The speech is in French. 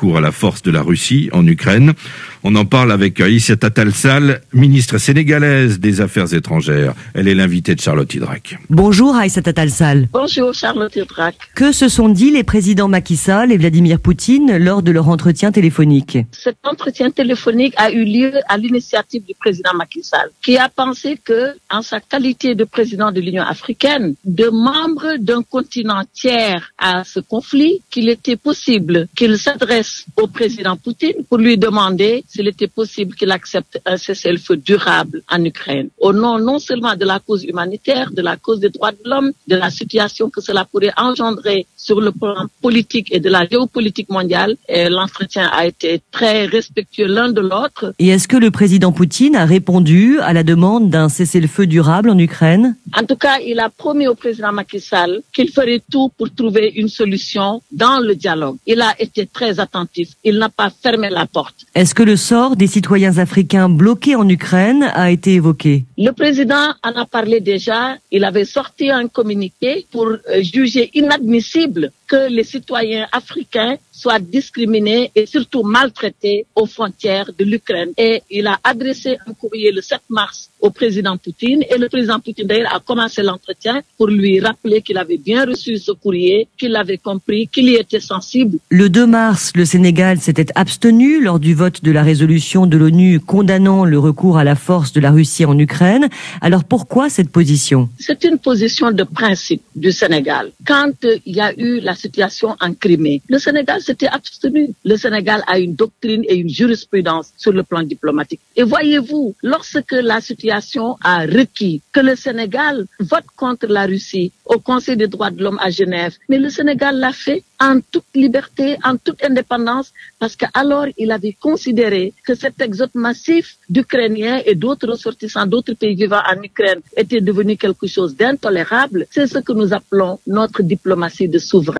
recours à la force de la Russie en Ukraine. On en parle avec Aïssata Tall Sall, ministre sénégalaise des Affaires étrangères. Elle est l'invitée de Charlotte Idrac. Bonjour Aïssata Tall Sall. Bonjour Charlotte Idrac. Que se sont dit les présidents Macky Sall et Vladimir Poutine lors de leur entretien téléphonique? Cet entretien téléphonique a eu lieu à l'initiative du président Macky Sall, qui a pensé que, en sa qualité de président de l'Union africaine, de membre d'un continent tiers à ce conflit, qu'il était possible qu'il s'adresse au président Poutine pour lui demander s'il était possible qu'il accepte un cessez-le-feu durable en Ukraine. Au nom non seulement de la cause humanitaire, de la cause des droits de l'homme, de la situation que cela pourrait engendrer sur le plan politique et de la géopolitique mondiale. Et l'entretien a été très respectueux l'un de l'autre. Et est-ce que le président Poutine a répondu à la demande d'un cessez-le-feu durable en Ukraine? En tout cas, il a promis au président Macky Sall qu'il ferait tout pour trouver une solution dans le dialogue. Il a été très attentif. Il n'a pas fermé la porte. Est-ce que le sort des citoyens africains bloqués en Ukraine a été évoqué? Le président en a parlé déjà. Il avait sorti un communiqué pour juger inadmissible que les citoyens africains soient discriminés et surtout maltraités aux frontières de l'Ukraine. Et il a adressé un courrier le 7 mars au président Poutine. Et le président Poutine, d'ailleurs, a commencé l'entretien pour lui rappeler qu'il avait bien reçu ce courrier, qu'il avait compris, qu'il y était sensible. Le 2 mars, le Sénégal s'était abstenu lors du vote de la résolution de l'ONU condamnant le recours à la force de la Russie en Ukraine. Alors pourquoi cette position? C'est une position de principe du Sénégal. Quand il y a eu la situation en Crimée, le Sénégal s'était abstenu. Le Sénégal a une doctrine et une jurisprudence sur le plan diplomatique. Et voyez-vous, lorsque la situation a requis que le Sénégal vote contre la Russie au Conseil des droits de l'homme à Genève, mais le Sénégal l'a fait en toute liberté, en toute indépendance, parce qu'alors il avait considéré que cet exode massif d'Ukrainiens et d'autres ressortissants d'autres pays vivant en Ukraine était devenu quelque chose d'intolérable. C'est ce que nous appelons notre diplomatie de souverain.